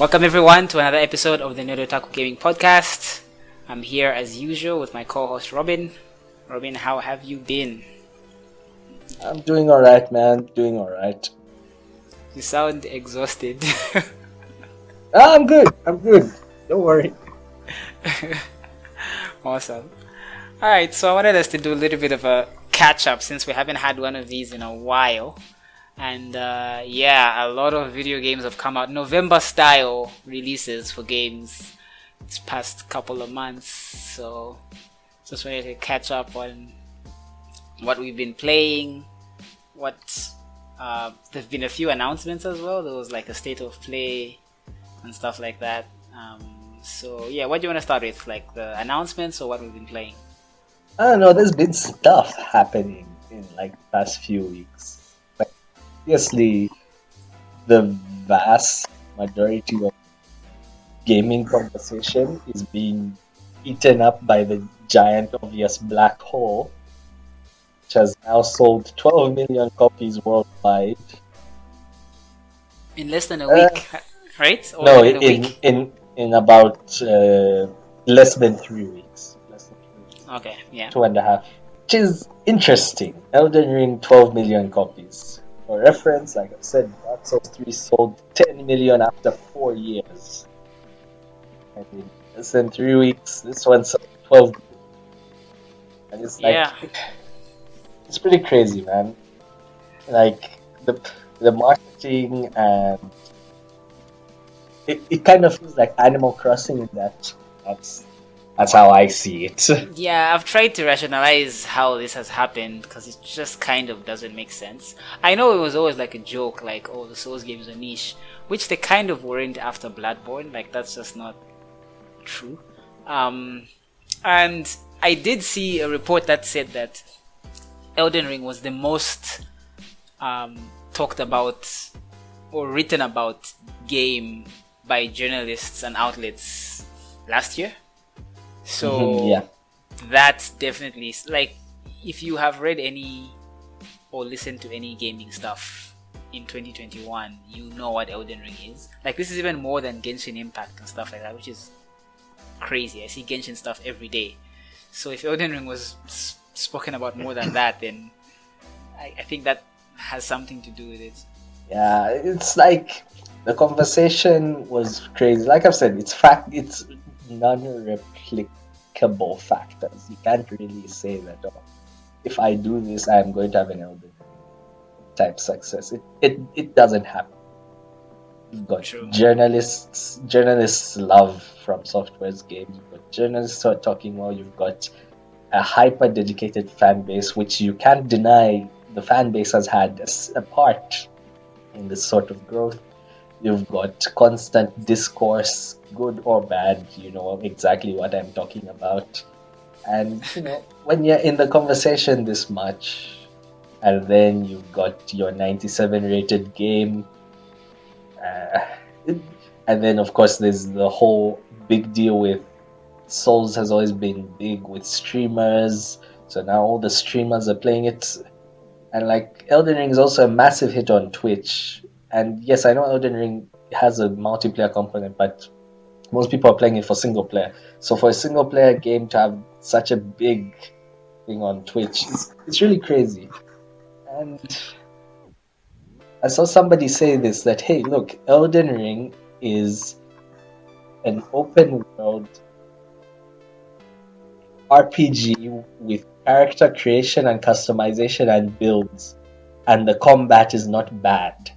Welcome everyone to another episode of the Otaku Gaming Podcast. I'm here as usual with my co-host Robin. Robin, how have you been? I'm doing alright, man. Doing alright. You sound exhausted. I'm good. Don't worry. Awesome. Alright, so I wanted us to do a little bit of a catch-up since we haven't had one of these in a while. And a lot of video games have come out. November style releases for games this past couple of months. So just wanted to catch up on what we've been playing. There've been a few announcements as well. There was like a state of play and stuff like that. What do you want to start with? Like the announcements or what we've been playing? I don't know, there's been stuff happening in like the past few weeks. Obviously, the vast majority of gaming conversation is being eaten up by the giant obvious black hole, which has now sold 12 million copies worldwide. In less than a week, right? Or No, in a week? in about less than 3 weeks. Okay, yeah. 2.5. Which is interesting. Elden Ring, 12 million copies. For reference, like I said, Dark Souls 3 sold 10 million after 4 years. And in less than 3 weeks, this one sold 12 million. And it's like, it's pretty crazy, man. Like, the marketing and it kind of feels like Animal Crossing in that's how I see it. Yeah, I've tried to rationalize how this has happened because it just kind of doesn't make sense. I know it was always like a joke, like, oh, the Souls games are niche, which they kind of weren't after Bloodborne. Like, that's just not true. And I did see a report that said that Elden Ring was the most talked about or written about game by journalists and outlets last year. So that's definitely, like, if you have read any or listened to any gaming stuff in 2021, you know what Elden Ring is. Like, this is even more than Genshin Impact and stuff like that, which is crazy. I see Genshin stuff every day. So if Elden Ring was spoken about more than that, then I think that has something to do with it. Yeah, it's like the conversation was crazy. Like I've said, it's non-replicable factors. You can't really say that, oh, if I do this, I'm going to have an Elden type success. It doesn't happen. You've got journalists love From Software's games. You've got journalists who are talking well. You've got a hyper dedicated fan base, which you can't deny. The fan base has had a part in this sort of growth. You've got constant discourse, good or bad, you know exactly what I'm talking about. And, when you're in the conversation this much, and then you've got your 97 rated game, and then, of course, there's the whole big deal with Souls has always been big with streamers, so now all the streamers are playing it. And, like, Elden Ring is also a massive hit on Twitch. And yes, I know Elden Ring has a multiplayer component, but most people are playing it for single player. So for a single player game to have such a big thing on Twitch, it's really crazy. And I saw somebody say this, that, hey, look, Elden Ring is an open world RPG with character creation and customization and builds, and the combat is not bad.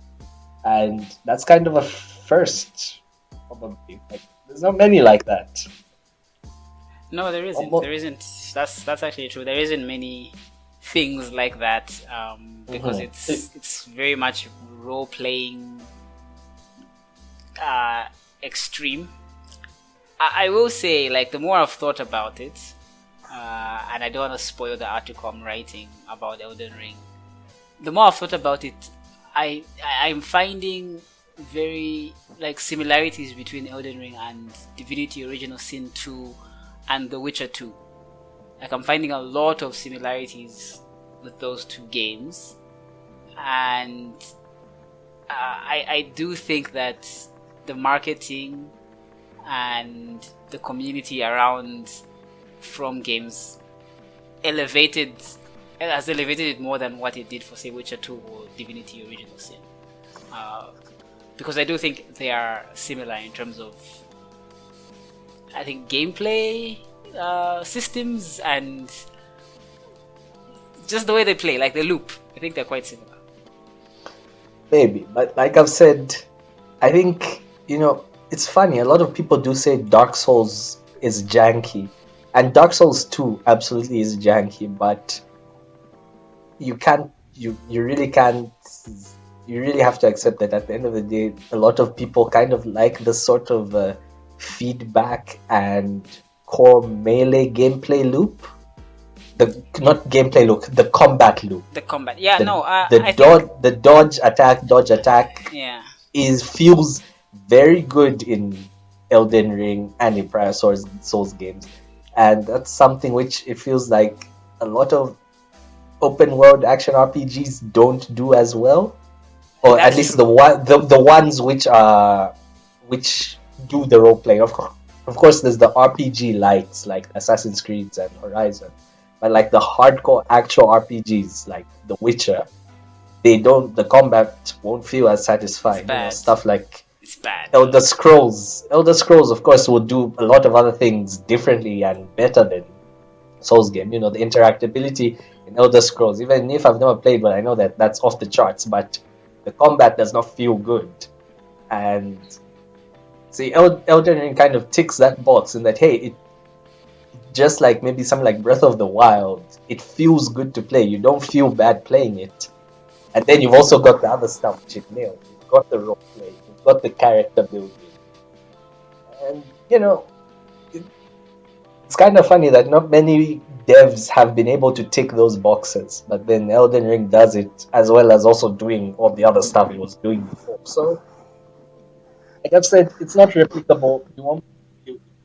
And that's kind of a first, probably. Like, there's not many like that. No, there isn't. There isn't. That's actually true. There isn't many things like that because it's very much role playing, extreme. I will say, like, the more I've thought about it, and I don't want to spoil the article I'm writing about Elden Ring. The more I've thought about it, I'm finding very, like, similarities between Elden Ring and Divinity Original Sin 2 and The Witcher 2. Like, I'm finding a lot of similarities with those two games, and I do think that the marketing and the community around From Games has elevated it more than what it did for, say, Witcher 2 or Divinity Original Sin. Because I do think they are similar in terms of, I think, gameplay systems and just the way they play, like the loop. I think they're quite similar. Maybe, but like I've said, I think, it's funny. A lot of people do say Dark Souls is janky, and Dark Souls 2 absolutely is janky, but you really can't, you really have to accept that at the end of the day, a lot of people kind of like the sort of feedback and core melee gameplay loop. Not gameplay loop, the combat loop. The combat, yeah, the dodge attack. Yeah, feels very good in Elden Ring and in prior Souls games, and that's something which it feels like a lot of open world action RPGs don't do as well, or that's at least true. the ones which do the role play. Of course, there's the RPG lights like Assassin's Creed and Horizon. But like the hardcore actual RPGs, like The Witcher, the combat won't feel as satisfying. Stuff like it's bad. Elder Scrolls, of course, will do a lot of other things differently and better than Souls game. The interactability in Elder Scrolls, even if I've never played, but I know that that's off the charts. But the combat does not feel good, and see, Elden Ring kind of ticks that box in that, hey, it just like maybe something like Breath of the Wild, it feels good to play. You don't feel bad playing it. And then you've also got the other stuff which it nails. You've got the role play, you've got the character building. And, it's kind of funny that not many devs have been able to tick those boxes. But then Elden Ring does it, as well as also doing all the other stuff it was doing before. So, like I've said, it's not replicable.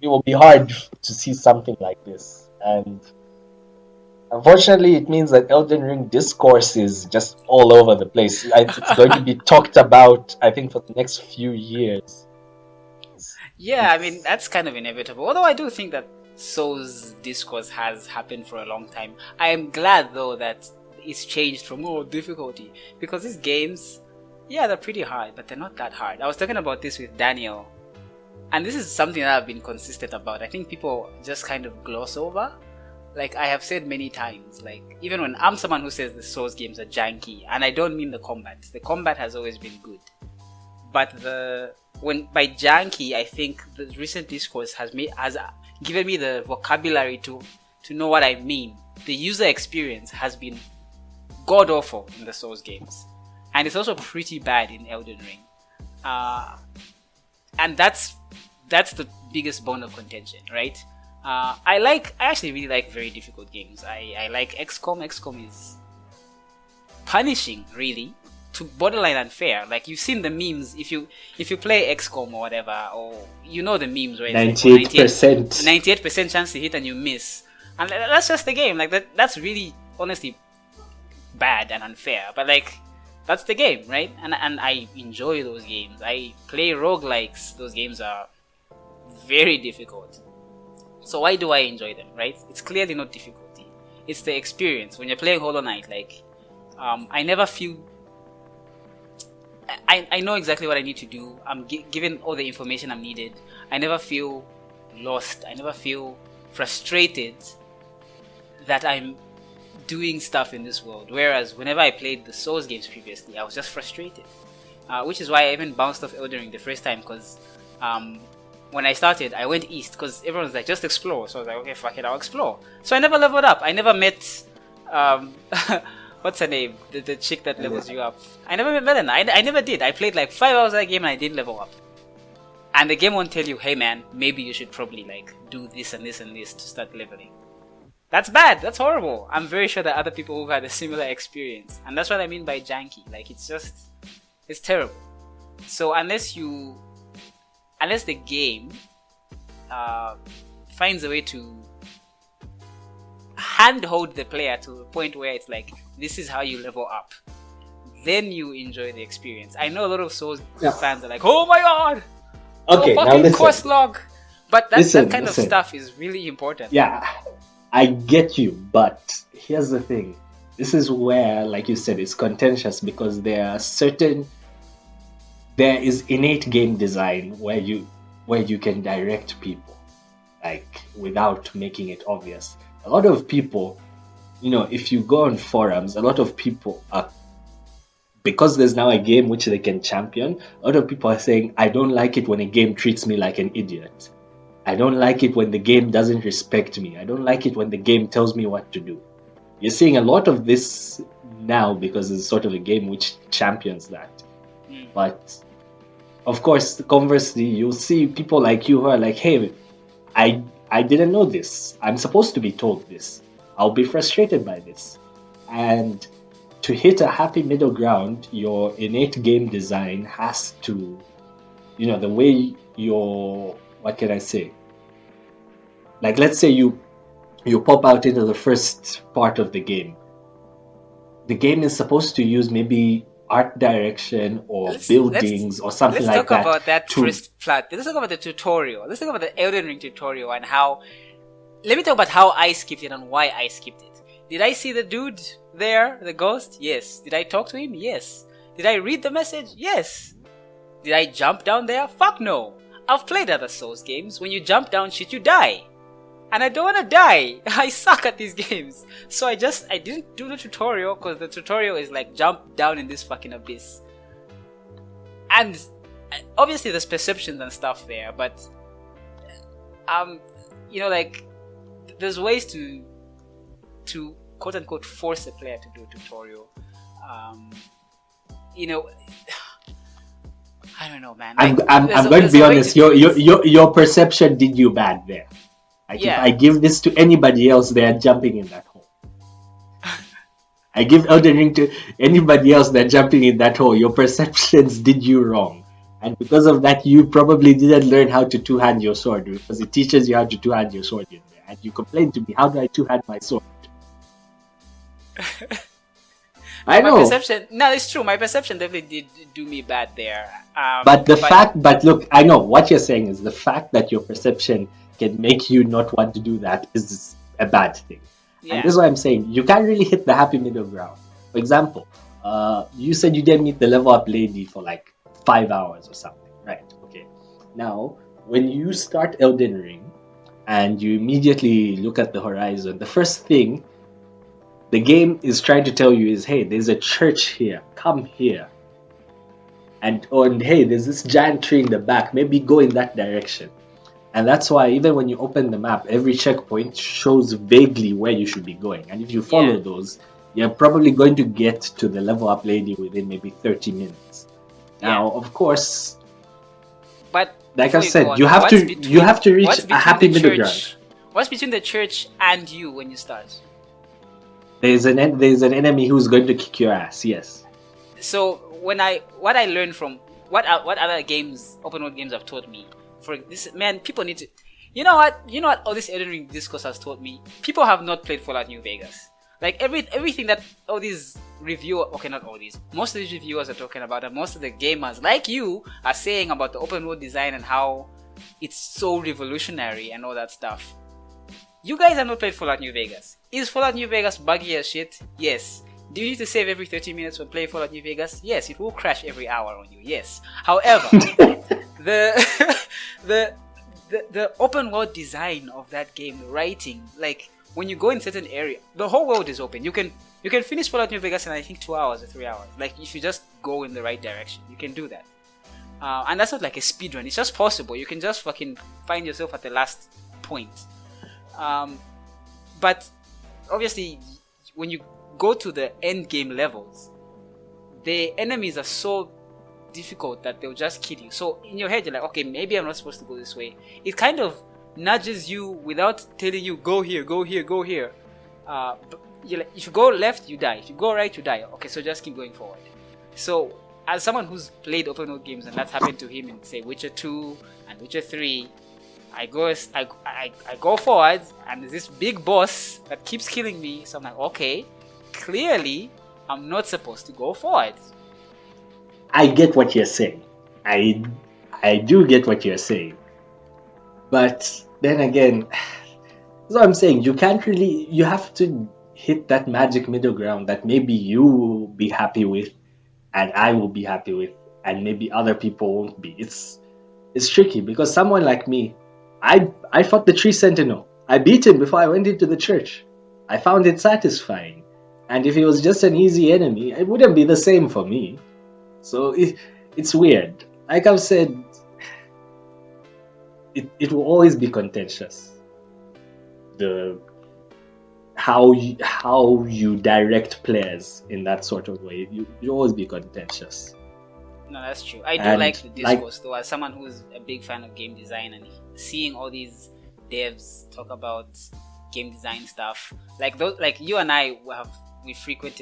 It will be hard to see something like this, and unfortunately it means that Elden Ring discourse is just all over the place. It's going to be talked about, I think, for the next few years. Yeah, I mean, that's kind of inevitable, although I do think that Souls discourse has happened for a long time. I am glad though that it's changed from difficulty, because these games, yeah, they're pretty hard, but they're not that hard. I was talking about this with Daniel, and this is something that I've been consistent about. I think people just kind of gloss over. Like I have said many times, like even when I'm someone who says the Souls games are janky, and I don't mean the combat. The combat has always been good. But by janky, I think the recent discourse has given me the vocabulary to know what I mean. The user experience has been god awful in the Souls games. And it's also pretty bad in Elden Ring. And that's the biggest bone of contention, right? I actually really like very difficult games. I like XCOM. XCOM is punishing, really, to borderline unfair. Like you've seen the memes. If you play XCOM or whatever, or the memes, right? 98%. 98% chance to hit and you miss, and that's just the game. Like that's really honestly bad and unfair. But like, that's the game, right? And I enjoy those games. I play roguelikes. Those games are very difficult. So why do I enjoy them, right? It's clearly not difficulty. It's the experience. When you're playing Hollow Knight, like, I never feel... I know exactly what I need to do. I'm given all the information I'm needed. I never feel lost. I never feel frustrated that I'm doing stuff in this world. Whereas whenever I played the Souls games previously, I was just frustrated. Which is why I even bounced off Elden Ring the first time, because when I started, I went east because everyone was like, just explore. So I was like, okay, fuck it, I'll explore. So I never leveled up. I never met, what's her name? The chick that levels you up. I never met Melina. I never did. I played like 5 hours of that game and I didn't level up. And the game won't tell you, hey man, maybe you should probably like do this and this and this to start leveling. That's bad. That's horrible. I'm very sure that other people who've had a similar experience. And that's what I mean by janky. Like it's terrible. So unless the game finds a way to handhold the player to the point where it's like, this is how you level up, then you enjoy the experience. I know a lot of Souls fans are like, oh my god, No Okay, now fucking listen. course log. But that kind of Listen. stuff is really important. Yeah, I get you, but here's the thing. This is where, like you said, it's contentious because there is innate game design where you can direct people, like without making it obvious. A lot of people, if you go on forums, a lot of people are, because there's now a game which they can champion, a lot of people are saying, I don't like it when a game treats me like an idiot. I don't like it when the game doesn't respect me. I don't like it when the game tells me what to do. You're seeing a lot of this now because it's sort of a game which champions that. But of course, conversely, you'll see people like you who are like, hey, I didn't know this. I'm supposed to be told this. I'll be frustrated by this. And to hit a happy middle ground, your innate game design has to, the way your, what can I say? Like, let's say you pop out into the first part of the game. The game is supposed to use maybe art direction or buildings or something like that. Let's talk about that first plot. Let's talk about the tutorial. Let's talk about the Elden Ring tutorial and how. Let me talk about how I skipped it and why I skipped it. Did I see the dude there, the ghost? Yes. Did I talk to him? Yes. Did I read the message? Yes. Did I jump down there? Fuck no. I've played other Souls games. When you jump down shit, you die. And I don't want to die. I suck at these games. So I didn't do the tutorial because the tutorial is like jump down in this fucking abyss. And obviously there's perceptions and stuff there, but like there's ways to quote unquote force a player to do a tutorial. I don't know, man. I'm going to be honest. Your perception did you bad there. If I give this to anybody else, they are jumping in that hole. I give Elden Ring to anybody else, they're jumping in that hole. Your perceptions did you wrong. And because of that, you probably didn't learn how to two-hand your sword, because it teaches you how to two-hand your sword in there. And you complain to me, how do I two-hand my sword? I know. It's true. My perception definitely did do me bad there. But look, I know what you're saying is the fact that your perception can make you not want to do that is a bad thing. Yeah. And this is what I'm saying. You can't really hit the happy middle ground. For example, you said you didn't meet the level up lady for like 5 hours or something, right? Okay. Now, when you start Elden Ring and you immediately look at the horizon, the first thing the game is trying to tell you is, hey, there's a church here. Come here. And hey, there's this giant tree in the back. Maybe go in that direction. And that's why even when you open the map, every checkpoint shows vaguely where you should be going. And if you follow those, you're probably going to get to the level up lady within maybe 30 minutes. Now, of course, but like I said, you have to reach a happy middle ground. What's between the church and you when you start? There's an enemy who's going to kick your ass. Yes. So what I learned from what other games, open world games, have taught me. For this, man, people need to. You know what? All this Elden Ring discourse has taught me. People have not played Fallout New Vegas. Like everything that all these not all these. Most of these reviewers are talking about, and most of the gamers like you are saying about the open world design and how it's so revolutionary and all that stuff. You guys have not played Fallout New Vegas. Is Fallout New Vegas buggy as shit? Yes. Do you need to save every 30 minutes when playing Fallout New Vegas? Yes. It will crash every hour on you. Yes. However, the open world design of that game, the writing, like when you go in certain area, the whole world is open. You can finish Fallout New Vegas in I think 2 hours or 3 hours. Like if you just go in the right direction, you can do that. And that's not like a speed run. It's just possible. You can just fucking find yourself at the last point. But obviously, when you go to the end game levels, the enemies are so difficult that they'll just kill you. So in your head, you're like, okay, maybe I'm not supposed to go this way. It kind of nudges you without telling you, go here, go here, go here. But you're like, if you go left, you die. If you go right, you die. Okay, so just keep going forward. So as someone who's played open world games, and that's happened to him in say Witcher 2 and Witcher 3, I go forward, and there's this big boss that keeps killing me. So I'm like, okay, clearly I'm not supposed to go forward. I get what you're saying. I I do get what you're saying, but then again, that's what I'm saying. You can't really. You have to hit that magic middle ground that maybe you will be happy with, and I will be happy with, and maybe other people won't be. It's tricky because someone like me, I fought the tree sentinel. I beat him before I went into the church. I found it satisfying, and if he was just an easy enemy, it wouldn't be the same for me. So it's weird. Like I've said, it will always be contentious. The how you direct players in that sort of way, you always be contentious. No, that's true. I do And like the like, discourse though, as someone who's a big fan of game design and seeing all these devs talk about game design stuff. Like those, like you and I we frequent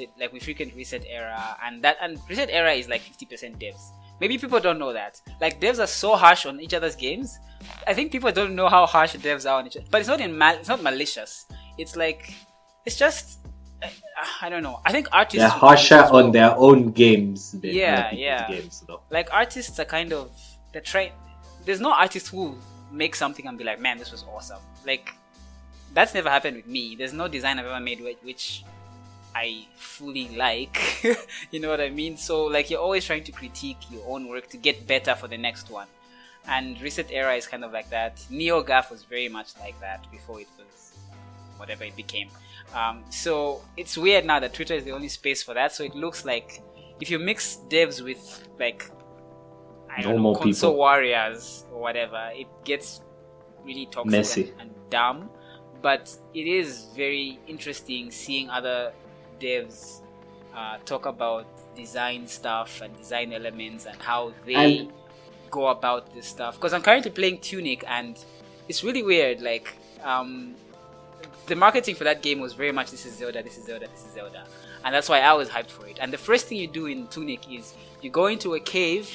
Reset Era, and Reset Era is like 50% devs. Maybe people don't know that. Like devs are so harsh on each other's games. I think people don't know how harsh devs are on each other. But it's not malicious. It's like it's just I don't know. I think artists they're would do this harsher as well. on their own games than Yeah, other people's yeah. games, though. Like artists are kind of there's no artist who make something and be like, man, this was awesome. Like that's never happened with me. There's no design I've ever made which I fully like. You know what I mean? So like you're always trying to critique your own work to get better for the next one. And Reset Era is kind of like that. NeoGAF was very much like that before it was whatever it became. So it's weird now that Twitter is the only space for that. So it looks like if you mix devs with like I don't know, Normal console people. warriors or whatever, it gets really toxic Messy. and dumb. But it is very interesting seeing other devs talk about design stuff and design elements and how they And go about this stuff. Because I'm currently playing Tunic and it's really weird. Like the marketing for that game was very much this is Zelda, this is Zelda, this is Zelda, and that's why I was hyped for it. And the first thing you do in Tunic is you go into a cave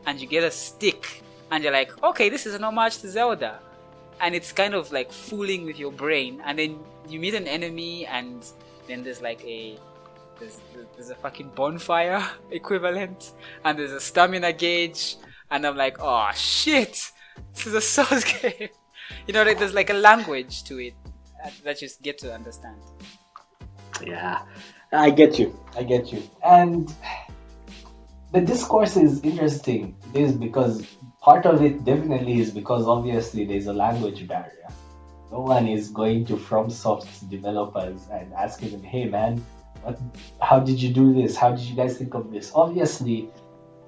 and you get a stick and you're like, okay, this is an homage to Zelda. And it's kind of like fooling with your brain, and then you meet an enemy and then there's like there's a fucking bonfire equivalent, and there's a stamina gauge, and I'm like, oh shit, this is a Souls game. You know, like there's like a language to it that you get to understand. yeah, I get you. And the discourse is interesting. It is because part of it definitely is because obviously there's a language barrier. No one is going to FromSoft's developers and asking them, hey man, how did you do this? How did you guys think of this? Obviously,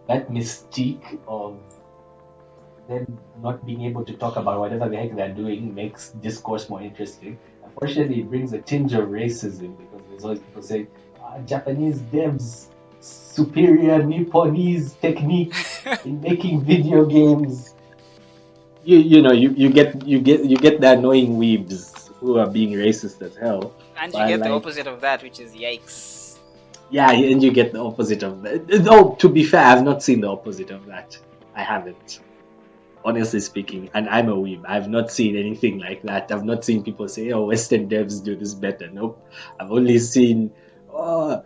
that mystique of them not being able to talk about whatever the heck they're doing makes discourse more interesting. Unfortunately, it brings a tinge of racism because there's always people saying, Japanese devs superior Nipponese technique in making video games. You get the annoying weebs who are being racist as hell. And you get the opposite of that, which is yikes. Yeah, and you get the opposite of that. Oh, to be fair, I've not seen the opposite of that. I haven't, honestly speaking. And I'm a weeb. I've not seen anything like that. I've not seen people say, "Oh, Western devs do this better." Nope. I've only seen, "Oh,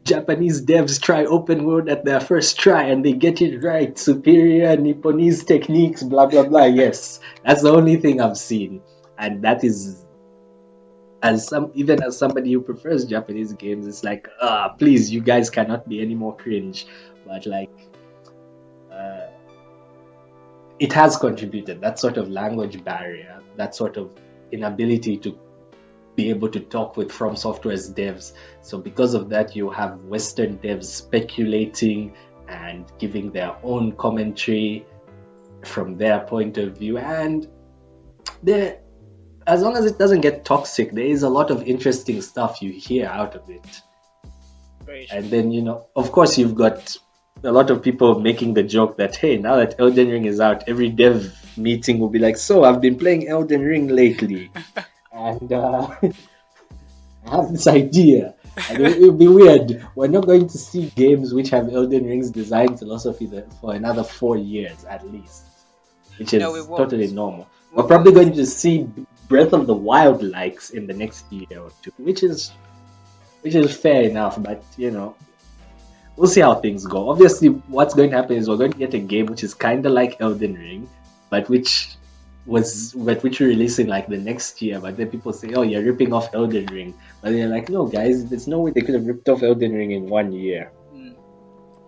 Japanese devs try open world at their first try and they get it right. Superior Nipponese techniques, blah blah blah." Yes, that's the only thing I've seen, and that is even as somebody who prefers Japanese games, it's like, please, you guys cannot be any more cringe. But like, it has contributed, that sort of language barrier, that sort of inability to be able to talk with From Software's devs. So because of that, you have Western devs speculating and giving their own commentary from their point of view. And as long as it doesn't get toxic, there is a lot of interesting stuff you hear out of it. And then, of course, you've got a lot of people making the joke that, hey, now that Elden Ring is out, every dev meeting will be like, so I've been playing Elden Ring lately. And I have this idea, and it'll be weird. We're not going to see games which have Elden Ring's design philosophy for another 4 years at least, which is totally normal. We're probably going to see Breath of the Wild likes in the next year or two, which is fair enough. But we'll see how things go. Obviously, what's going to happen is we're going to get a game which is kind of like Elden Ring, but which we're releasing like the next year. But then people say, "Oh, you're ripping off Elden Ring," but they're like, "No, guys, there's no way they could have ripped off Elden Ring in 1 year." Mm.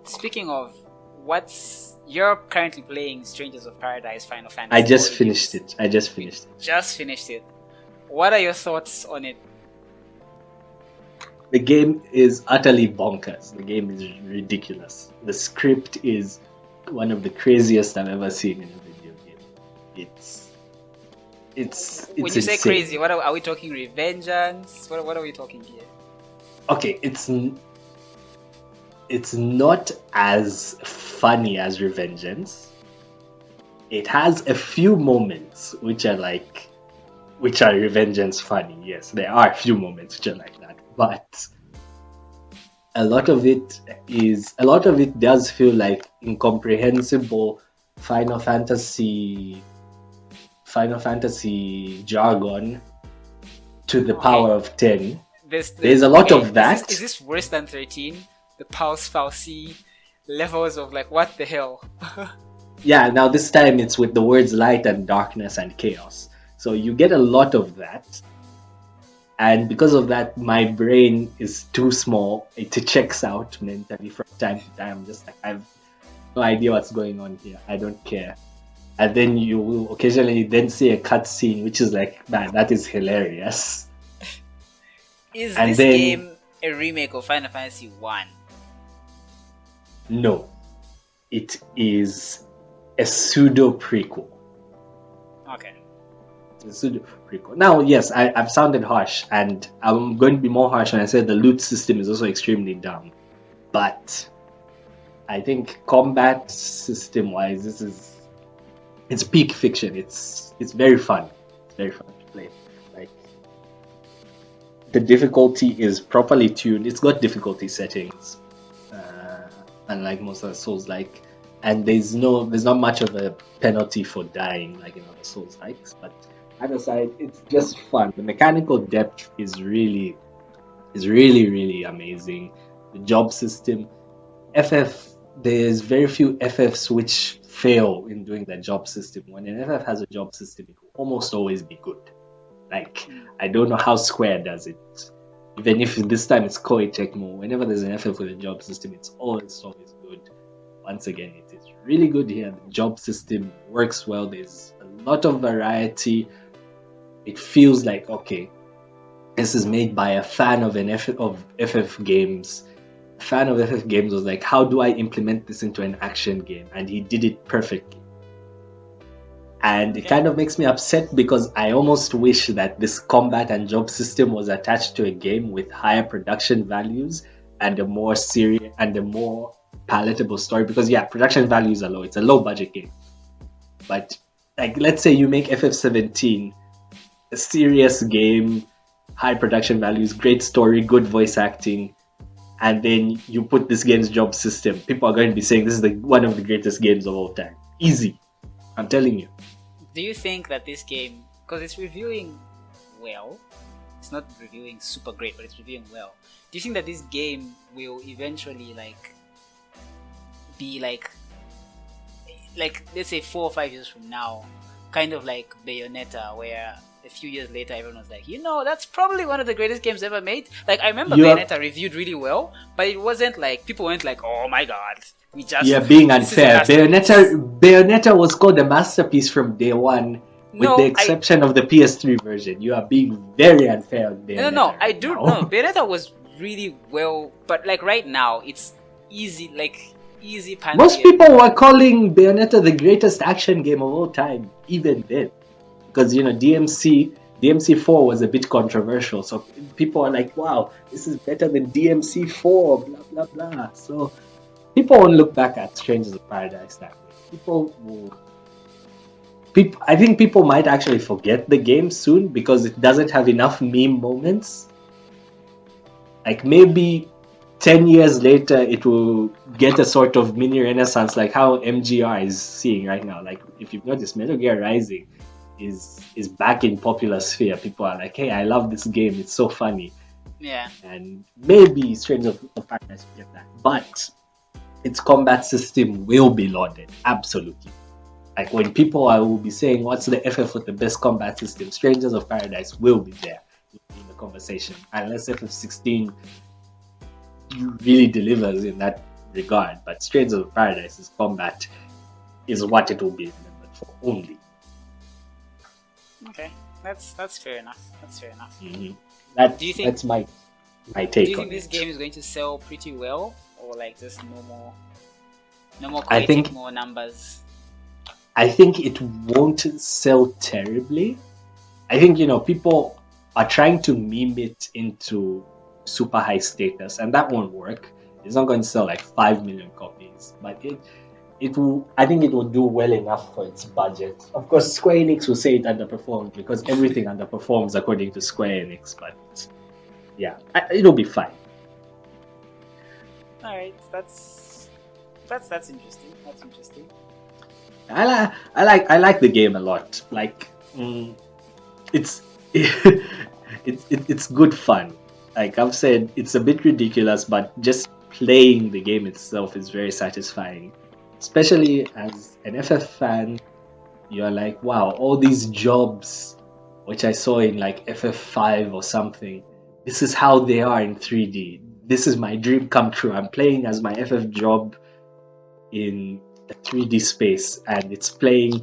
Speaking of, you're currently playing Strangers of Paradise Final Fantasy. I just finished it. Just finished it. What are your thoughts on it? The game is utterly bonkers. The game is ridiculous. The script is one of the craziest I've ever seen in a video game. It's when you say insane. crazy, what are we talking? Revengeance? What are we talking here? Okay, it's not as funny as Revengeance. It has a few moments which are Revengeance funny. Yes, there are a few moments which are like that, but a lot of it does feel like incomprehensible Final Fantasy jargon to the power of 10. There's a lot of that. Is this worse than 13? The Pulse Falsi levels of like, what the hell? Yeah, now this time it's with the words light and darkness and chaos. So you get a lot of that. And because of that, my brain is too small. It checks out mentally from time to time. I'm just like, I have no idea what's going on here. I don't care. And then you will occasionally then see a cutscene, which is like, man, that is hilarious. Is this game a remake of Final Fantasy 1? No. It is a pseudo prequel. Okay. Pseudo prequel. Now, yes, I've sounded harsh, and I'm going to be more harsh when I say the loot system is also extremely dumb. But I think combat system wise, it's peak fiction. It's very fun. It's very fun to play. Like, the difficulty is properly tuned. It's got difficulty settings, unlike most of the Souls like, and there's not much of a penalty for dying like in other Souls likes. But that aside, it's just fun. The mechanical depth is really amazing. The job system, there's very few FFs which fail in doing that job system. When an FF has a job system, it will almost always be good. Like, I don't know how Square does it. Even if this time it's Koei Tecmo, whenever there's an FF with a job system, it's always good. Once again, it is really good here. The job system works well. There's a lot of variety. It feels like, okay, this is made by a fan of FF games. A fan of FF games was like, how do I implement this into an action game? And he did it perfectly. And it kind of makes me upset because I almost wish that this combat and job system was attached to a game with higher production values and a more serious and a more palatable story. Because yeah, production values are low. It's a low budget game. But like, let's say you make FF17 a serious game, high production values, great story, good voice acting, and then you put this game's job system. People are going to be saying this is one of the greatest games of all time. Easy. I'm telling you. Do you think that this game, because it's reviewing well, it's not reviewing super great, but it's reviewing well. Do you think that this game will eventually be like let's say 4 or 5 years from now, kind of like Bayonetta, where a few years later everyone was like, that's probably one of the greatest games ever made. Like, I remember Bayonetta reviewed really well, but it wasn't like people weren't like, oh my god, you're being unfair. Bayonetta was called a masterpiece from day one, with the exception of the PS3 version. You are being very unfair on Bayonetta. No, I do. No, Bayonetta was really well, but like right now, it's easy pan. Most people were calling Bayonetta the greatest action game of all time, even then, because DMC4 was a bit controversial, so people are like, "Wow, this is better than DMC4." Blah blah blah. So people won't look back at Strangers of Paradise that way. I think people might actually forget the game soon because it doesn't have enough meme moments. Like, maybe 10 years later, it will get a sort of mini renaissance, like how MGR is seeing right now. Like, if you've noticed, Metal Gear Rising is back in popular sphere. People are like, hey, I love this game. It's so funny. Yeah. and maybe Stranger of Paradise will get that, but its combat system will be lauded, absolutely. Like when people will be saying, "What's the FF with the best combat system?" Strangers of Paradise will be there in the conversation, unless FF16 really delivers in that regard. But Strangers of Paradise's combat is what it will be remembered for only. Okay, that's fair enough. That's fair enough. Do you think That's my do take you on think this it. game is going to sell pretty well, or like just no more I creating think more numbers? I think it won't sell terribly. I think people are trying to meme it into super high status, and that won't work. It's not going to sell like 5 million copies, but it will. I think it will do well enough for its budget. Of course, Square Enix will say it underperformed because everything underperforms according to Square Enix. But yeah, it'll be fine. All right, that's interesting. That's interesting. I like the game a lot. Like it's it's good fun. Like I've said, it's a bit ridiculous, but just playing the game itself is very satisfying. Especially as an FF fan, you're like, wow, all these jobs which I saw in like FF5 or something, this is how they are in 3D. This is my dream come true. I'm playing as my FF job in a 3D space, and it's playing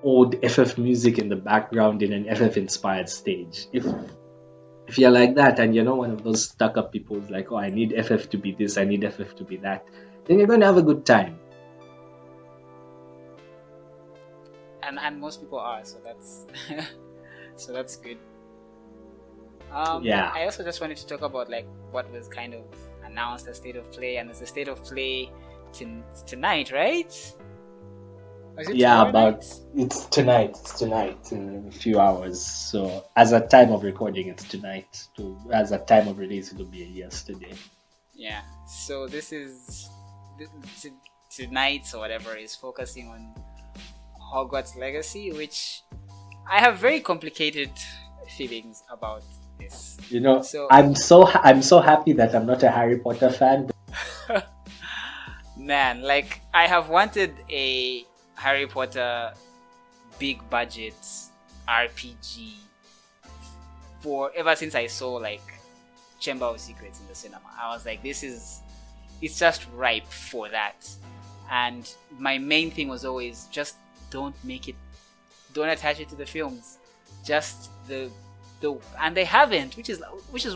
old FF music in the background in an FF inspired stage. If you're like that and you're not one of those stuck up people who's like, oh, I need FF to be this, I need FF to be that, then you're going to have a good time. And most people are, so that's so that's good. Yeah. I also just wanted to talk about like what was kind of announced as state of play, and there's a state of play tonight, right? Or is it Yeah, tomorrow but night? it's tonight. It's tonight in a few hours. So as a time of recording, it's tonight. As a time of release, it'll be yesterday. Yeah. So this is tonight or whatever is focusing on Hogwarts Legacy, which I have very complicated feelings about this. So I'm so happy that I'm not a Harry Potter fan. man, like I have wanted a Harry Potter big budget RPG for ever since I saw like Chamber of Secrets in the cinema. I was like, it's just ripe for that. And my main thing was always just don't attach it to the films. Just the and they haven't, which is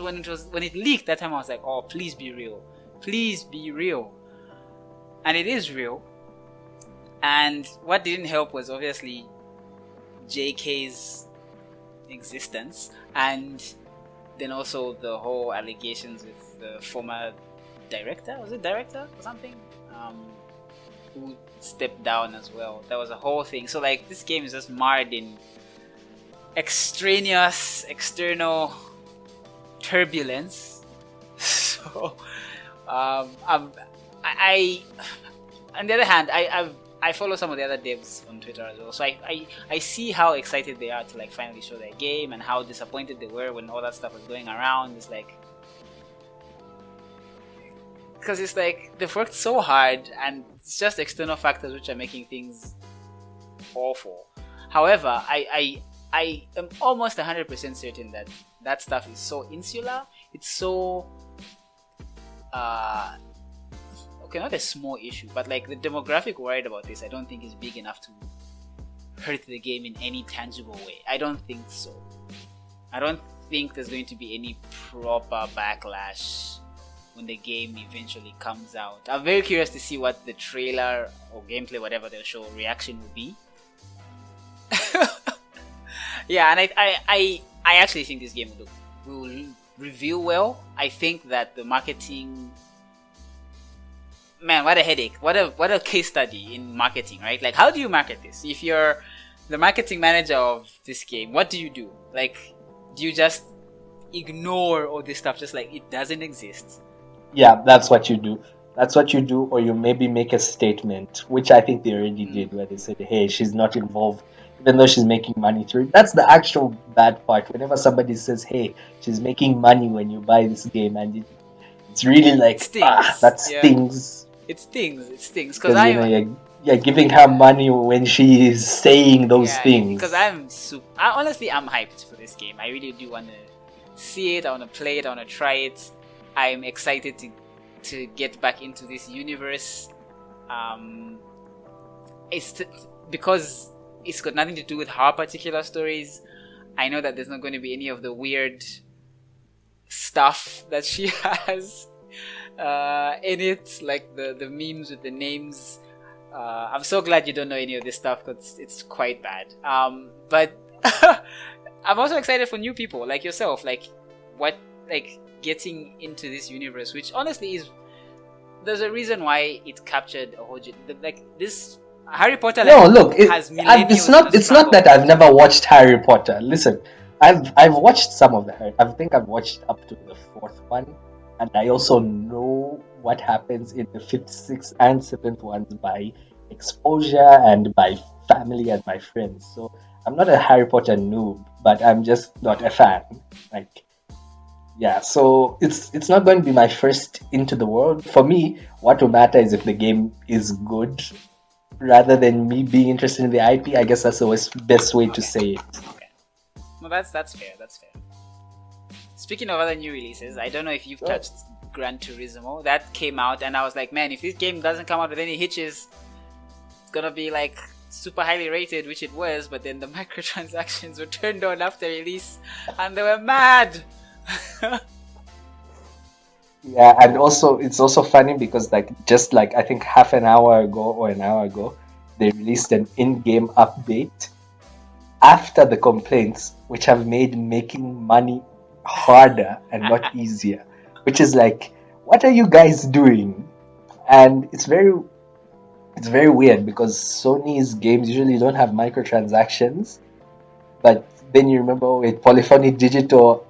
when it leaked that time. I was like, oh, please be real, and it is real. And what didn't help was obviously JK's existence, and then also the whole allegations with the former director, was it director or something, who stepped down as well. That was a whole thing. So like this game is just marred in extraneous external turbulence. So I on the other hand, I follow some of the other devs on Twitter as well, so I see how excited they are to like finally show their game, and how disappointed they were when all that stuff was going around. It's like, because it's like they've worked so hard, and it's just external factors which are making things awful. However, I am almost 100% certain that stuff is so insular. It's so okay, not a small issue, but like the demographic worried about this, I don't think is big enough to hurt the game in any tangible way. I don't think so. I don't think there's going to be any proper backlash when the game eventually comes out. I'm very curious to see what the trailer or gameplay, whatever they'll show, reaction will be. Yeah, and I actually think this game will review well. I think that the marketing, man, what a headache. What a case study in marketing, right? Like, how do you market this? If you're the marketing manager of this game, what do you do? Like, do you just ignore all this stuff just like it doesn't exist? Yeah, that's what you do. Or you maybe make a statement, which I think they already did, where they said, "Hey, she's not involved even though she's making money through it. That's the actual bad part. Whenever somebody says, "Hey, she's making money when you buy this game," and it's really It like stings. that Yeah, stings it stings. It stings because because I'm you're giving her money when she is saying those yeah, because things. I'm super. Honestly, I'm hyped for this game. I really do want to see it. I want to play it. I want to try it. I'm excited to get back into this universe. Um, because it's got nothing to do with her particular stories. I know that there's not going to be any of the weird stuff that she has in it, like the memes with the names. I'm so glad you don't know any of this stuff because it's quite bad. But I'm also excited for new people like yourself, like getting into this universe, which honestly is there's a reason why it captured a whole like this Harry Potter No, like look, has millennials in a it's not stranglehold. that I've never watched Harry Potter. Listen, I've watched some of the Harry. I think I've watched up to the fourth one, and I also know what happens in the fifth, sixth, and seventh ones by exposure and by family and my friends. So I'm not a Harry Potter noob, but I'm just not a fan. Like, yeah, so it's not going to be my first into the world. For me, what will matter is if the game is good rather than me being interested in the IP. I guess that's the best way to Okay, say it. okay. No, that's fair. That's fair. Speaking of other new releases, I don't know if you've Oh. touched Gran Turismo. That came out, and I was like, man, if this game doesn't come out with any hitches, it's gonna be like super highly rated, which it was. But then the microtransactions were turned on after release, and they were mad. Yeah, and also it's also funny because like just like I think half an hour ago or an hour ago, they released an in-game update after the complaints, which have made making money harder and not easier. Which is like, what are you guys doing? And it's very weird because Sony's games usually don't have microtransactions, but then you remember with Polyphony Digital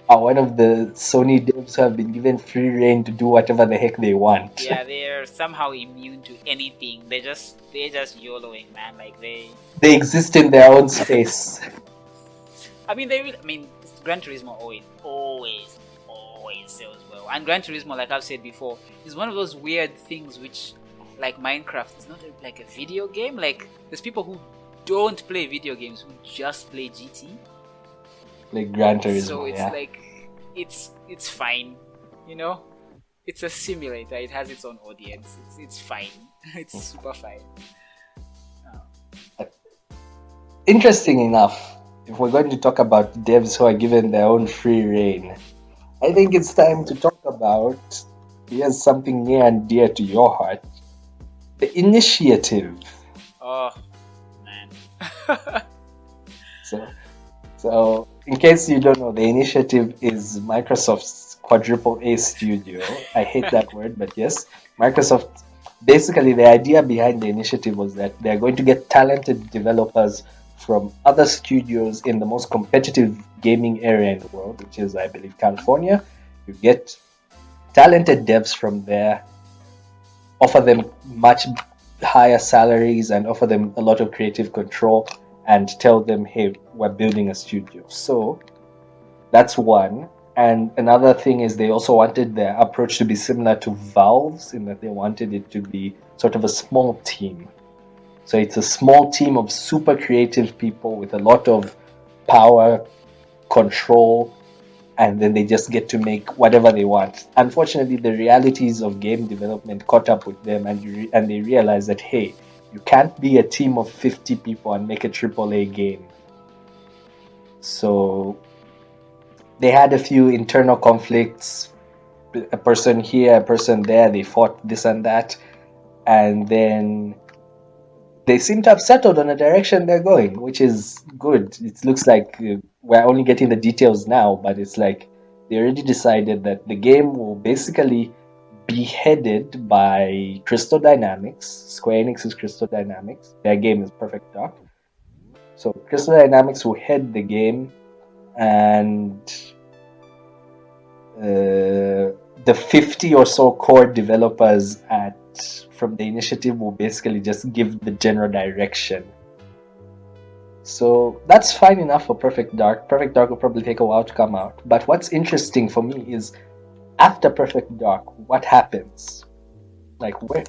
are one of the Sony devs who have been given free reign to do whatever the heck they want. Yeah, they're somehow immune to anything. They're just YOLOing, man. Like they. They exist in their own space. I mean, they will. I mean, Gran Turismo always sells well. And Gran Turismo, like I've said before, is one of those weird things which, like Minecraft, is not like a video game. Like there's people who don't play video games who just play GT. Like Gran So Turismo, it's yeah. like it's fine, you know. It's a simulator. It has its own audience. It's fine. It's super fine. Interesting enough, if we're going to talk about devs who are given their own free reign, I think it's time to talk about here's something near and dear to your heart, the initiative. Oh man. So So, in case you don't know, the initiative is Microsoft's quadruple A studio. I hate that word, but yes, Microsoft. Basically, the idea behind the initiative was that they're going to get talented developers from other studios in the most competitive gaming area in the world, which is, I believe, California. You get talented devs from there, offer them much higher salaries, and offer them a lot of creative control and tell them, hey, we're building a studio. So that's one. And another thing is they also wanted their approach to be similar to Valve's in that they wanted it to be sort of a small team. So it's a small team of super creative people with a lot of power, control, and then they just get to make whatever they want. Unfortunately, the realities of game development caught up with them, and they realized that hey, you can't be a team of 50 people and make a AAA game. So they had a few internal conflicts, a person here, a person there, they fought this and that, and then they seem to have settled on a direction they're going, which is good. It looks like we're only getting the details now, but it's like they already decided that the game will basically be headed by Crystal Dynamics. Square Enix's Crystal Dynamics. Their game is Perfect Dark. So Crystal Dynamics will head the game, and the 50 or so core developers at from the initiative will basically just give the general direction. So that's fine enough for Perfect Dark. Perfect Dark will probably take a while to come out. But what's interesting for me is after Perfect Dark, what happens? Like where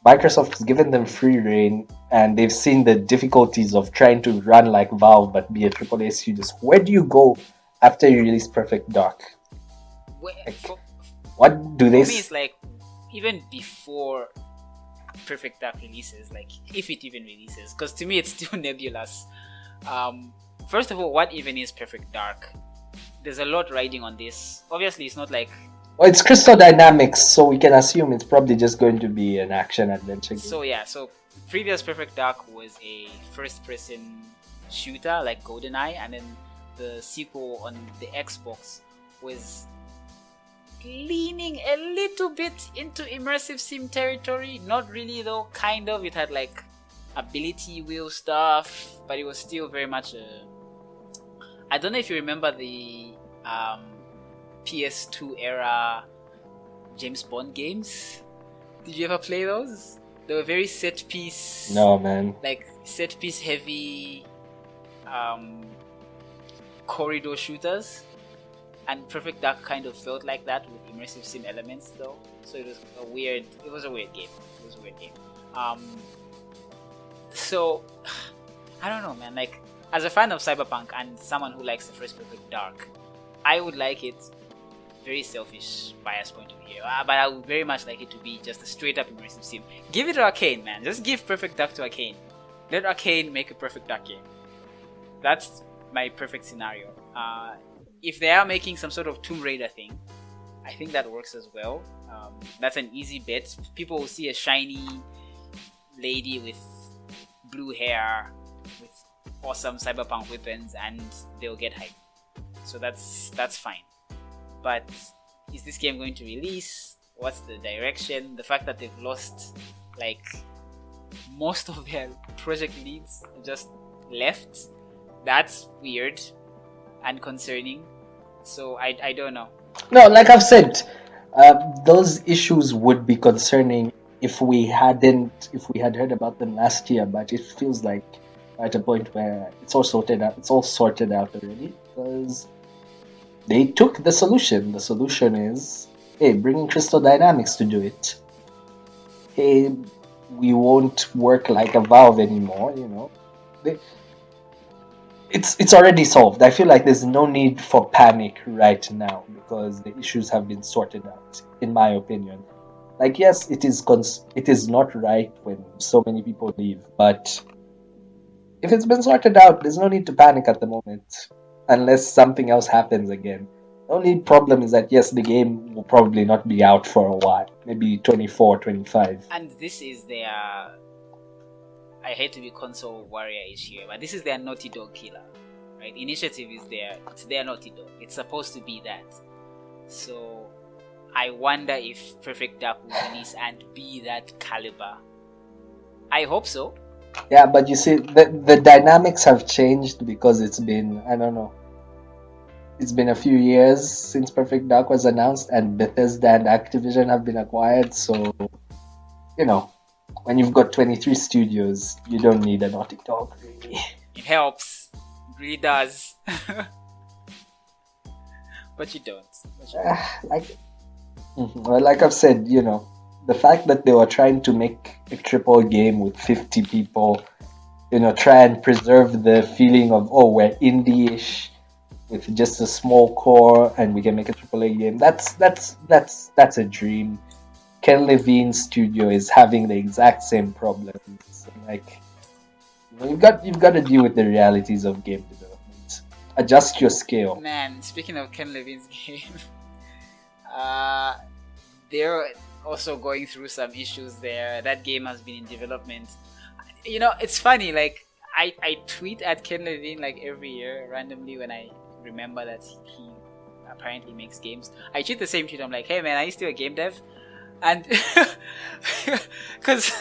Microsoft has given them free reign and they've seen the difficulties of trying to run like Valve but be a AAA studio. So where do you go after you release Perfect Dark? Where, Like for, what do they for me, it's like even before Perfect Dark releases, like if it even releases, because to me it's still nebulous. First of all, what even is Perfect Dark? There's a lot riding on this. Obviously, it's not like Well, it's Crystal Dynamics, so we can assume it's probably just going to be an action adventure game. so. Yeah, so previous Perfect Dark was a first-person shooter like GoldenEye, and then the sequel on the Xbox was leaning a little bit into immersive sim territory. Not really though, kind of. It had like ability wheel stuff, but it was still very much a. I don't know if you remember the PS2 era James Bond games. Did you ever play those? They were very set piece. No, man. Like set piece heavy corridor shooters. And Perfect Dark kind of felt like that with immersive sim elements though. So it was a weird game. So I don't know, man. Like as a fan of Cyberpunk and someone who likes the first Perfect Dark, I would like it. Very selfish bias point of view, but I would very much like it to be just a straight up immersive sim. Give it to Arcane, man. Just give Perfect Dark to Arcane. Let Arcane make a Perfect Dark game. That's my perfect scenario. If they are making some sort of Tomb Raider thing, I think that works as well. That's an easy bet. People will see a shiny lady with blue hair with awesome cyberpunk weapons and they'll get hyped. So that's fine. But is this game going to release? What's the direction? The fact that they've lost like most of their project leads just left, that's weird and concerning. So I don't know. No, like I've said, those issues would be concerning if we had heard about them last year. But it feels like at a point where it's all sorted out. It's all sorted out already because they took the solution. The solution is, hey, bringing Crystal Dynamics to do it. Hey, we won't work like a Valve anymore. You know, it's already solved. I feel like there's no need for panic right now because the issues have been sorted out, in my opinion. Like yes, it is not right when so many people leave, but if it's been sorted out, there's no need to panic at the moment unless something else happens again. The only problem is that yes, the game will probably not be out for a while, maybe 24, 25. And this is their, I hate to be console warrior-ish here, but this is their Naughty Dog killer, right? Initiative is it's their Naughty Dog. It's supposed to be that. So I wonder if Perfect Dark will release and be that caliber. I hope so. Yeah, but you see, the dynamics have changed because it's been, I don't know, it's been a few years since Perfect Dark was announced, and Bethesda and Activision have been acquired. So, you know, when you've got 23 studios, you don't need a Naughty Dog, really. It helps. It really does. But you don't. Well, like I've said, you know, the fact that they were trying to make a triple game with 50 people, you know, try and preserve the feeling of, oh, we're indie-ish with just a small core and we can make a AAA game. That's a dream. Ken Levine's studio is having the exact same problems. Like, you know, you've got to deal with the realities of game development. Adjust your scale. Man, speaking of Ken Levine's game, they're also going through some issues there. That game has been in development. You know, it's funny, like I tweet at Ken Levine like every year randomly when I remember that he apparently makes games. I tweet the same tweet. I'm like, hey man, are you still a game dev? And because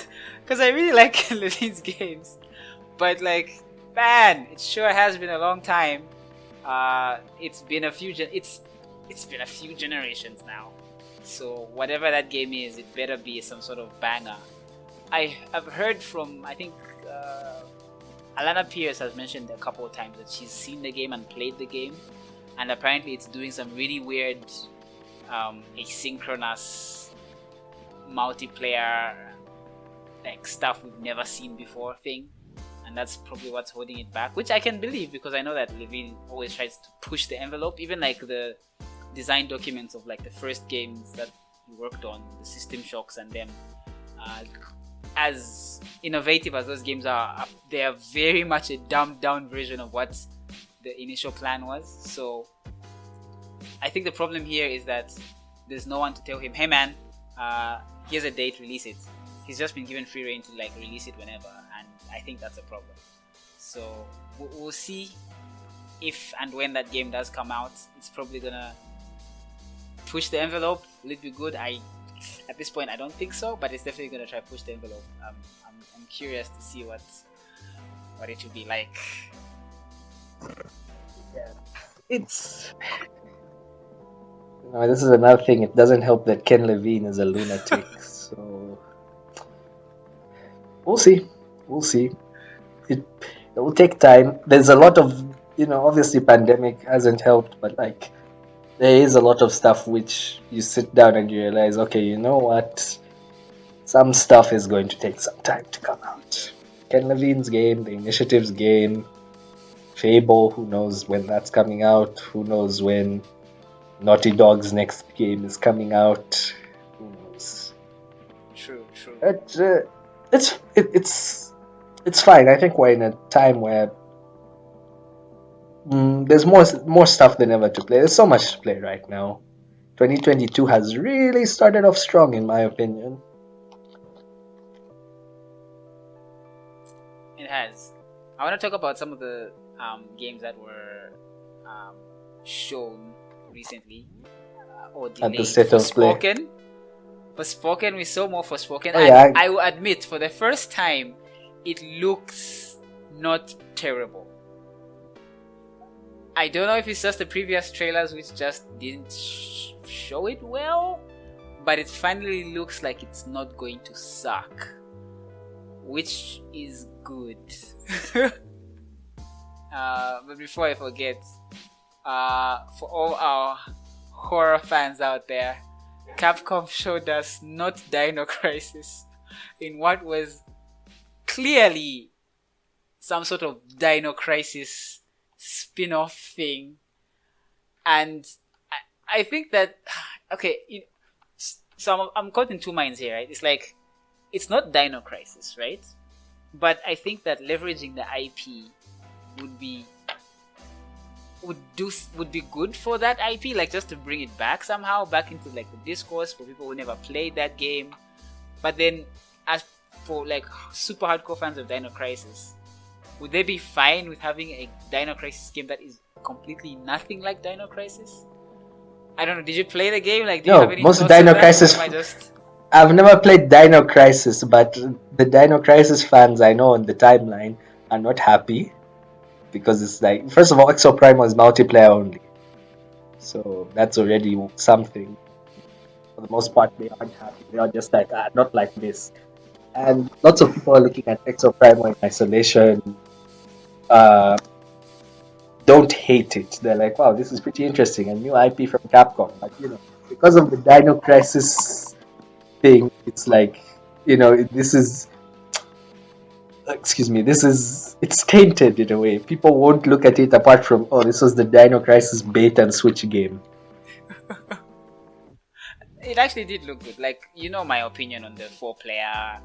I really like Ken Levine's games, but like, man, it sure has been a long time. It's been a few generations now. So whatever that game is, it better be some sort of banger. I have heard from, I think Alana Pierce has mentioned a couple of times that she's seen the game and played the game, and apparently it's doing some really weird asynchronous multiplayer like stuff we've never seen before thing, and that's probably what's holding it back, which I can believe because I know that Levine always tries to push the envelope. Even like the design documents of like the first games that he worked on, the System Shocks and them, as innovative as those games are, they are very much a dumbed down version of what the initial plan was. So I think the problem here is that there's no one to tell him, hey man, here's a date, release it. He's just been given free reign to like release it whenever, and I think that's a problem. So we'll see if and when that game does come out. It's probably gonna push the envelope. Will it be good? At this point I don't think so, but it's definitely gonna try to push the envelope. I'm curious to see what it will be like. Yeah, it's. No, this is another thing. It doesn't help that Ken Levine is a lunatic. So we'll see. We'll see. It will take time. There's a lot of, obviously pandemic hasn't helped, but like there is a lot of stuff which you sit down and you realize, okay, you know what? Some stuff is going to take some time to come out. Ken Levine's game, the Initiative's game, Fable, who knows when that's coming out? Who knows when Naughty Dog's next game is coming out? Who knows? True. But, it's fine. I think we're in a time where there's more stuff than ever to play. There's so much to play right now. 2022 has really started off strong, in my opinion. It has. I want to talk about some of the games that were shown recently or delayed. At the state of play. Forspoken, we saw more Forspoken. Oh, yeah. I will admit, for the first time, it looks not terrible. I don't know if it's just the previous trailers which just didn't show it well, but it finally looks like it's not going to suck, which is good. But before I forget, for all our horror fans out there, Capcom showed us not Dino Crisis in what was clearly some sort of Dino Crisis spin-off thing, and I think that so I'm caught in two minds here, right? It's like it's not Dino Crisis, right? But I think that leveraging the IP would be good for that IP, like just to bring it back somehow back into like the discourse for people who never played that game. But then, as for like super hardcore fans of Dino Crisis, would they be fine with having a Dino Crisis game that is completely nothing like Dino Crisis? I don't know. Did you play the game? Like, do you have any most thoughts Dino on that? Crisis. I've never played Dino Crisis, but the Dino Crisis fans I know on the timeline are not happy because it's like, first of all, Exo Prime was multiplayer only, so that's already something. For the most part, they aren't happy. They are just like, not like this. And lots of people are looking at Exo Prime in isolation. Don't hate it. They're like, wow, this is pretty interesting, a new IP from Capcom. But because of the Dino Crisis thing, it's like, this is it's tainted in a way. People won't look at it apart from, oh, this was the Dino Crisis bait and switch game. It actually did look good. Like, my opinion on the 4-player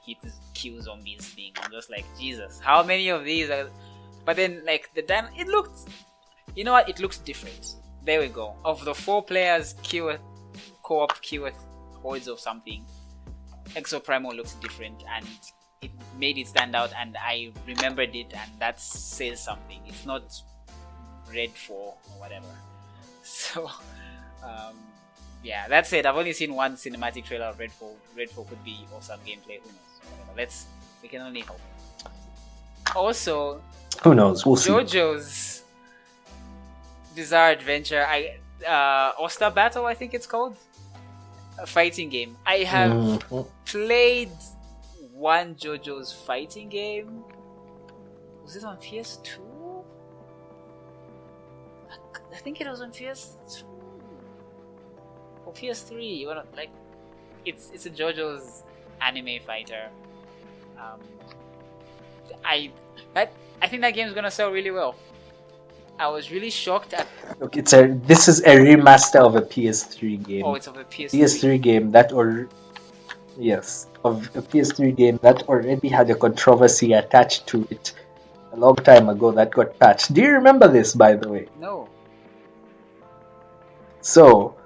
hit kill zombies thing. I'm just like, Jesus, how many of these are? But then, like, it looked, it looks different. There we go. Of the 4 players co-op kill with hordes of something, Exo Primal looks different, and it made it stand out, and I remembered it, and that says something. It's not Red 4 or whatever. So, yeah, that's it. I've only seen one cinematic trailer of Red 4. Red 4 could be awesome gameplay. Who knows? Whatever. We can only hope. Also, who knows? We'll see. JoJo's Bizarre Adventure, Oster Battle, I think it's called, a fighting game. I have played one JoJo's fighting game, Was it on PS2? I think it was on PS2 or PS3. Like, it's a JoJo's anime fighter. I think that game's gonna sell really well. I was really shocked at. Look, this is a remaster of a PS3 game. Oh, it's of a PS3. PS3 game yes, of a PS3 game that already had a controversy attached to it a long time ago that got patched. Do you remember this, by the way? No. So,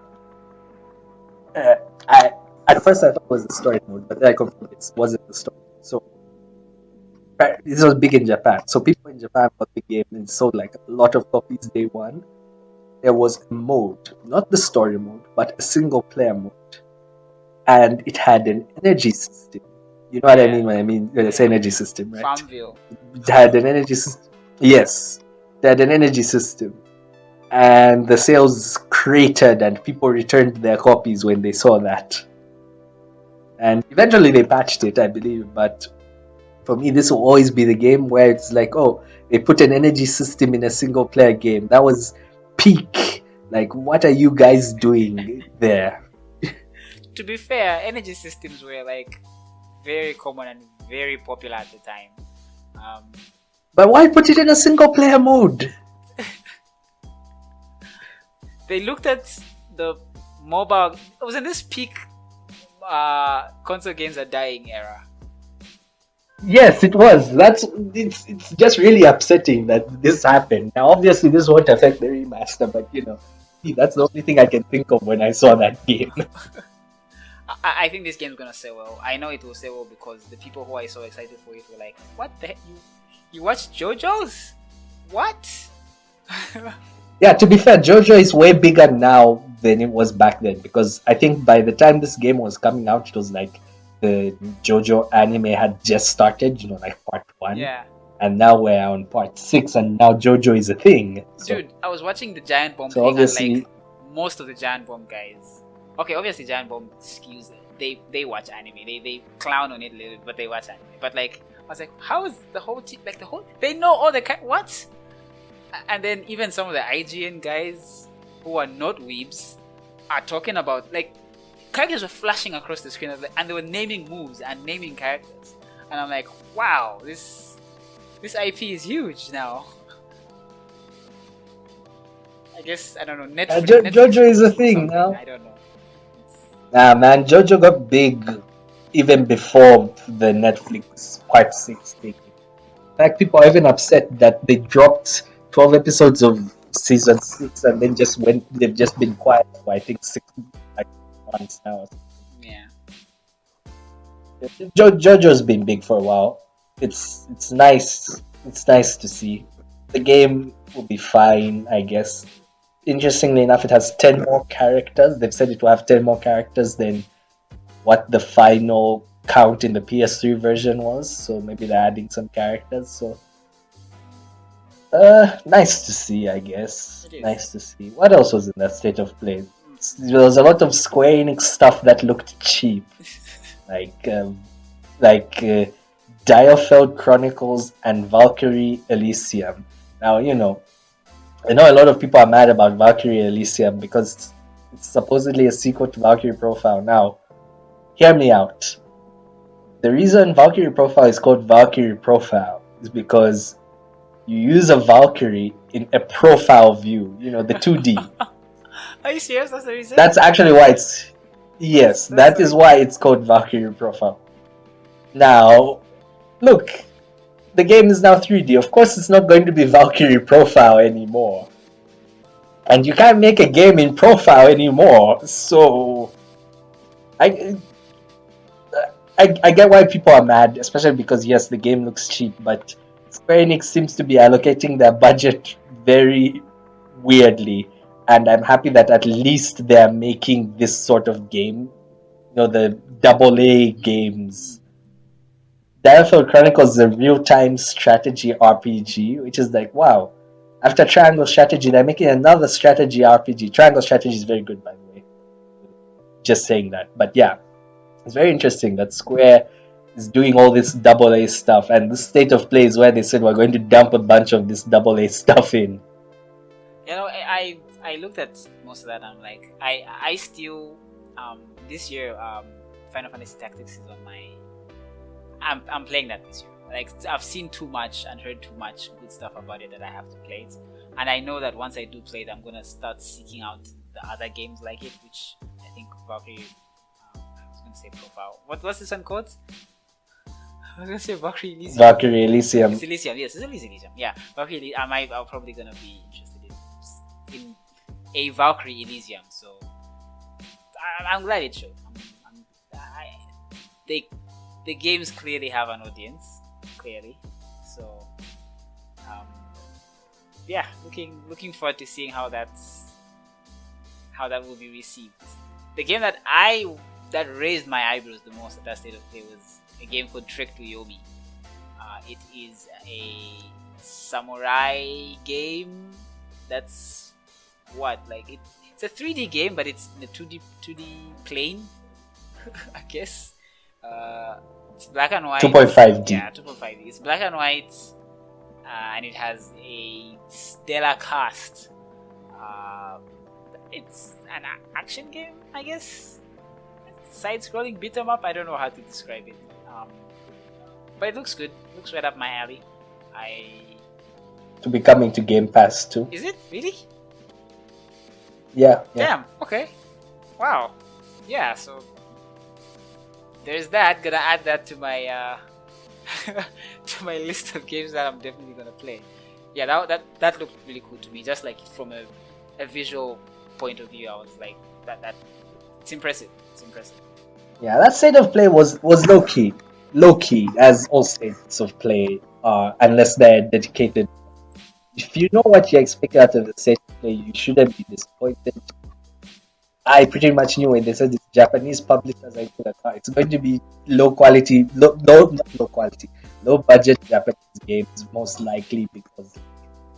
at first I thought it was the story mode, but then I confirmed it wasn't the story. So, this was big in Japan. So people in Japan bought the game and sold like a lot of copies day one. There was a mode, not the story mode, but a single player mode, and it had an energy system. You know what I mean when I say energy system, right? Farmville. It had an energy system. Yes, it had an energy system, and the sales cratered, and people returned their copies when they saw that. And eventually they patched it, I believe, but for me, this will always be the game where it's like, oh, they put an energy system in a single player game. That was peak. Like, what are you guys doing there? To be fair, energy systems were like very common and very popular at the time. But why put it in a single player mode? They looked at the mobile. It was in this peak console games are dying era. Yes, it was. It's just really upsetting that this happened. Now, obviously, this won't affect the remaster, but that's the only thing I can think of when I saw that game. I think this game's gonna sell well. I know it will sell well because the people who are so excited for it were like, "What the heck? You watch JoJo's? What?" Yeah, to be fair, JoJo is way bigger now than it was back then, because I think by the time this game was coming out, it was like the JoJo anime had just started, like part 1. Yeah. And now we're on part 6, and now JoJo is a thing. Dude, I was watching the Giant Bomb so thing, obviously, and like most of the Giant Bomb guys. Okay, obviously Giant Bomb skews it. They watch anime. They clown on it a little bit, but they watch anime. But like, I was like, how is the whole team, like they know all the what? And then even some of the IGN guys who are not weebs are talking about, like, characters were flashing across the screen, and they were naming moves and naming characters, and I'm like, wow, this IP is huge now. I guess, I don't know, Netflix, JoJo is a thing now. I don't know. Nah, man, JoJo got big even before the Netflix Part 6 thing. In fact, people are even upset that they dropped 12 episodes of season 6 and then they've just been quiet for, I think, 6 months now. Yeah. JoJo's been big for a while. It's nice. It's nice to see. The game will be fine, I guess. Interestingly enough, it has 10 more characters. They've said it will have 10 more characters than what the final count in the PS3 version was. So maybe they're adding some characters. So, nice to see, I guess. Nice to see. What else was in that state of play? There was a lot of Square Enix stuff that looked cheap, like Diofeld Chronicles and Valkyrie Elysium. Now, I know a lot of people are mad about Valkyrie Elysium because it's supposedly a sequel to Valkyrie Profile. Now, hear me out. The reason Valkyrie Profile is called Valkyrie Profile is because you use a Valkyrie in a profile view, the 2D. Are you serious? That's the reason? That's actually why it's... Yes, that is why it's called Valkyrie Profile. Now, look, the game is now 3D. Of course, it's not going to be Valkyrie Profile anymore. And you can't make a game in Profile anymore. So, I get why people are mad, especially because, yes, the game looks cheap, but Square Enix seems to be allocating their budget very weirdly. And I'm happy that at least they're making this sort of game. The AA games. Diofeld Chronicles is a real-time strategy RPG, which is like, wow. After Triangle Strategy, they're making another strategy RPG. Triangle Strategy is very good, by the way. Just saying that. But yeah, it's very interesting that Square is doing all this double A stuff, and the state of play is where they said we're going to dump a bunch of this double A stuff in. I looked at most of that. And I'm like, I still this year Final Fantasy Tactics is on my. I'm playing that this year. Like, I've seen too much and heard too much good stuff about it that I have to play it, and I know that once I do play it, I'm gonna start seeking out the other games like it, which I think Valkyrie. I was gonna say Profile. What's this one called? I was gonna say Valkyrie Elysium. Valkyrie Elysium. It's Elysium, yes, it's Elysium. Yeah, Valkyrie. I'm probably gonna be interested in a Valkyrie Elysium. So I'm glad it showed. The games clearly have an audience, clearly. So yeah, looking forward to seeing how that will be received. The game that raised my eyebrows the most at that state of play was a game called Trek to Yomi. It is a samurai game that's it's a 3D game, but it's in a 2D plane. I guess it's black and white. 2.5D. Yeah, 2.5D. It's black and white, and it has a stellar cast. It's an action game, I guess. Side-scrolling beat 'em up. I don't know how to describe it. But it looks good. It looks right up my alley. To be coming to Game Pass too. Is it really? Yeah. Damn. Okay. Wow. Yeah. So there's that. Gonna add that to my to my list of games that I'm definitely gonna play. Yeah. That looked really cool to me. Just like from a visual point of view, I was like that. It's impressive. It's impressive. Yeah. That state of play was low key. Low key, as all states of play are, unless they're dedicated. If you know what you expect out of the state of play, you shouldn't be disappointed. I pretty much knew when they said it's Japanese publishers, I knew that it's going to be low quality, not low quality, low budget Japanese games, most likely, because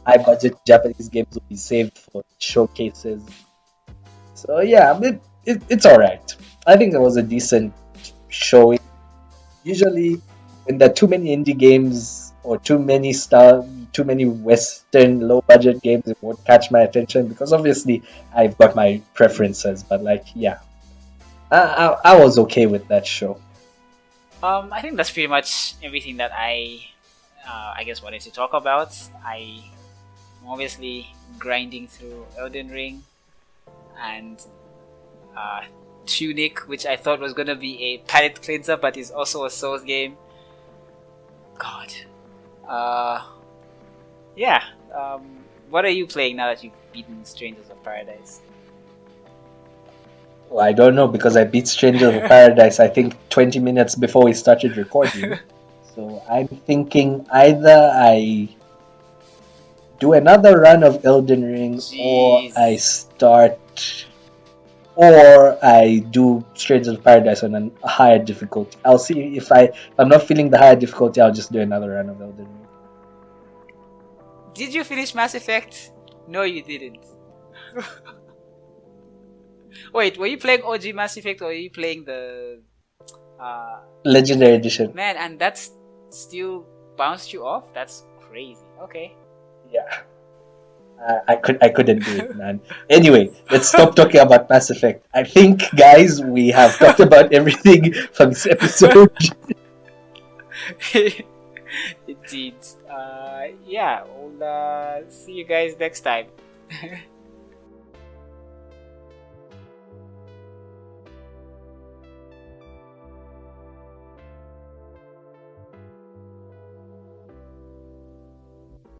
high budget Japanese games will be saved for showcases. So yeah, it's alright. I think it was a decent showing. Usually, when there are too many indie games or too many Western low budget games, it won't catch my attention because obviously I've got my preferences. But I was okay with that show. I think that's pretty much everything that I guess wanted to talk about. I'm obviously grinding through Elden Ring and Tunic, which I thought was gonna be a palate cleanser, but is also a Souls game. God. Yeah. What are you playing now that you've beaten Strangers of Paradise? Well, I don't know because I beat Strangers of Paradise I think 20 minutes before we started recording. So I'm thinking either I do another run of Elden Ring or I do Strangers of Paradise on a higher difficulty. I'll see if I'm not feeling the higher difficulty, I'll just do another run of Elden Ring. Did you finish Mass Effect? No, you didn't. Wait, were you playing OG Mass Effect or were you playing the Legendary Edition? Man, and that's still bounced you off? That's crazy. Okay. Yeah. I couldn't do it, man. Anyway, let's stop talking about Mass Effect. I think, guys, we have talked about everything from this episode. Indeed. Yeah, we'll see you guys next time.